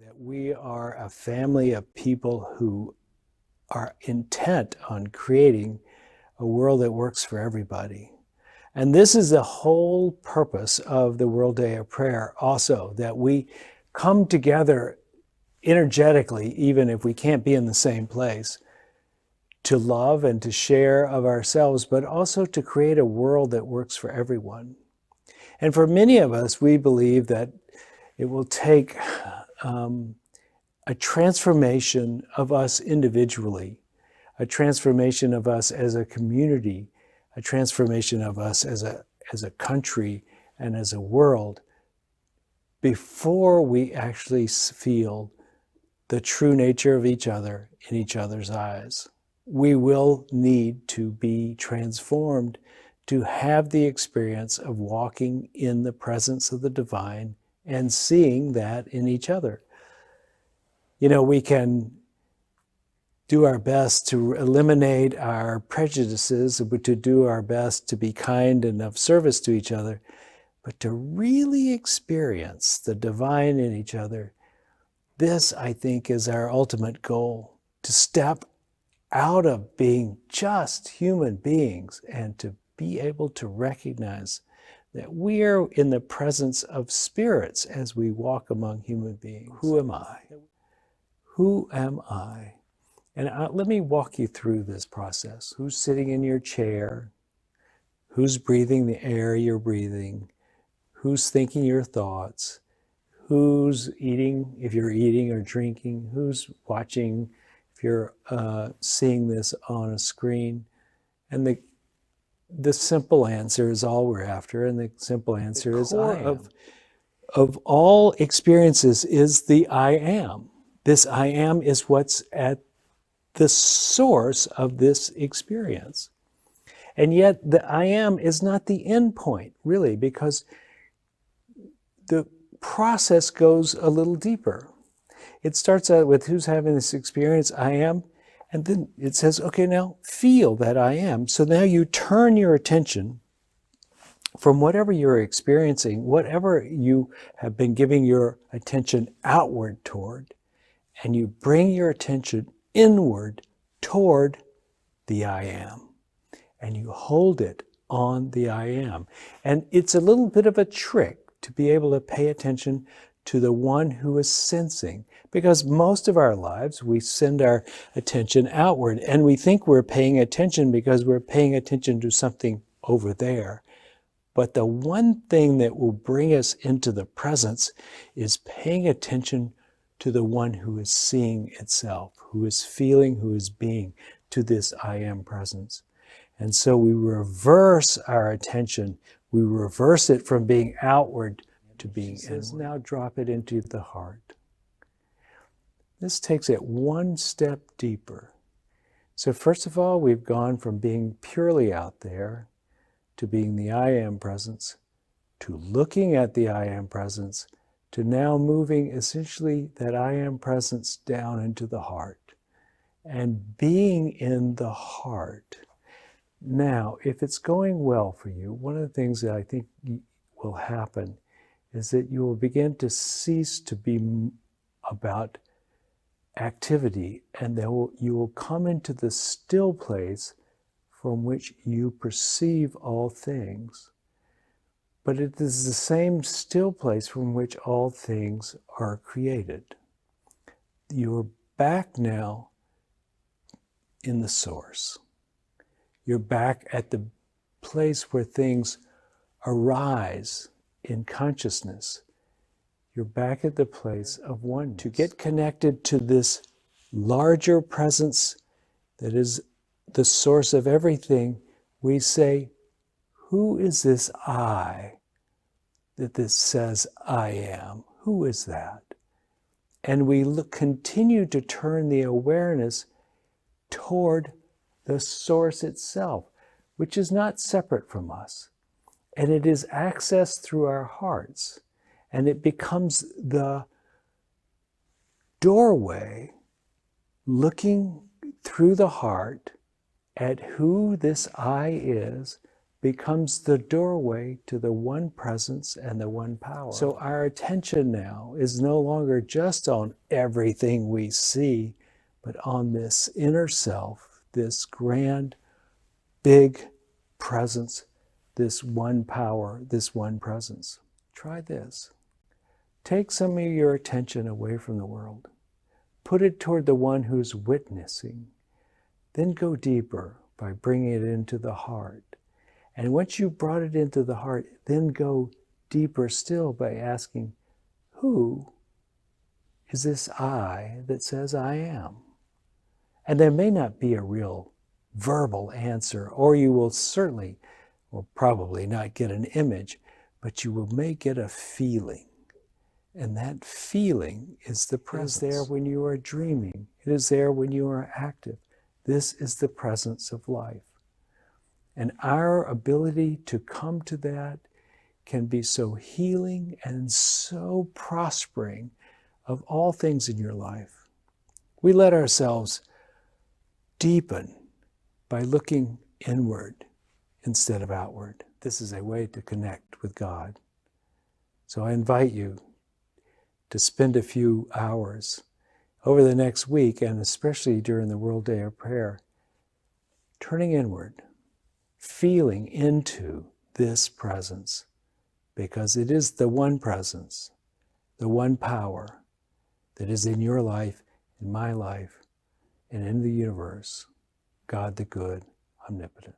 that we are a family of people who are intent on creating a world that works for everybody. And this is the whole purpose of the World Day of Prayer also, that we come together energetically, even if we can't be in the same place, to love and to share of ourselves, but also to create a world that works for everyone. And for many of us, we believe that it will take a transformation of us individually, a transformation of us as a community, a transformation of us as a country and as a world, before we actually feel the true nature of each other in each other's eyes. We will need to be transformed to have the experience of walking in the presence of the divine and seeing that in each other. You know, we can do our best to eliminate our prejudices, to do our best to be kind and of service to each other, but to really experience the divine in each other, this, I think, is our ultimate goal, to step out of being just human beings and to be able to recognize that we are in the presence of spirits as we walk among human beings. Who am I? Who am I? And let me walk you through this process. Who's sitting in your chair? Who's breathing the air you're breathing? Who's thinking your thoughts? Who's eating, if you're eating or drinking? Who's watching, if you're seeing this on a screen? And the simple answer is all we're after, and the simple answer is I am. Of all experiences is the I am. This I am is what's at the source of this experience. And yet the I am is not the end point, really, because the process goes a little deeper. It starts out with who's having this experience, I am, and then it says, okay, now feel that I am. So now you turn your attention from whatever you're experiencing, whatever you have been giving your attention outward toward, and you bring your attention inward toward the I am. And you hold it on the I am. And it's a little bit of a trick to be able to pay attention to the one who is sensing. Because most of our lives, we send our attention outward, and we think we're paying attention because we're paying attention to something over there. But the one thing that will bring us into the presence is paying attention to the one who is seeing itself, who is feeling, who is being, to this I am presence. And so we reverse our attention. We reverse it from being outward to being inward. Now drop it into the heart. This takes it one step deeper. So first of all, we've gone from being purely out there to being the I am presence, to looking at the I am presence, to now moving essentially that I am presence down into the heart and being in the heart. Now, if it's going well for you, one of the things that I think will happen is that you will begin to cease to be about activity, and you will come into the still place from which you perceive all things. But it is the same still place from which all things are created. You're back now in the source. You're back at the place where things arise in consciousness. You're back at the place of one. To get connected to this larger presence that is the source of everything, we say, who is this I that this says I am? Who is that? And we continue to turn the awareness toward the source itself, which is not separate from us. And it is accessed through our hearts. And it becomes the doorway looking through the heart at who this I is becomes the doorway to the one presence and the one power. So our attention now is no longer just on everything we see, but on this inner self, this grand, big presence, this one power, this one presence. Try this. Take some of your attention away from the world. Put it toward the one who's witnessing. Then go deeper by bringing it into the heart. And once you've brought it into the heart, then go deeper still by asking, who is this I that says I am? And there may not be a real verbal answer, or you will certainly, or probably not get an image, but you may get a feeling. And that feeling is the presence. It is there when you are dreaming. It is there when you are active. This is the presence of life. And our ability to come to that can be so healing and so prospering of all things in your life. We let ourselves deepen by looking inward instead of outward. This is a way to connect with God. So I invite you to spend a few hours over the next week, and especially during the World Day of Prayer, turning inward, feeling into this presence, because it is the one presence, the one power that is in your life, in my life, and in the universe, God the good, omnipotent.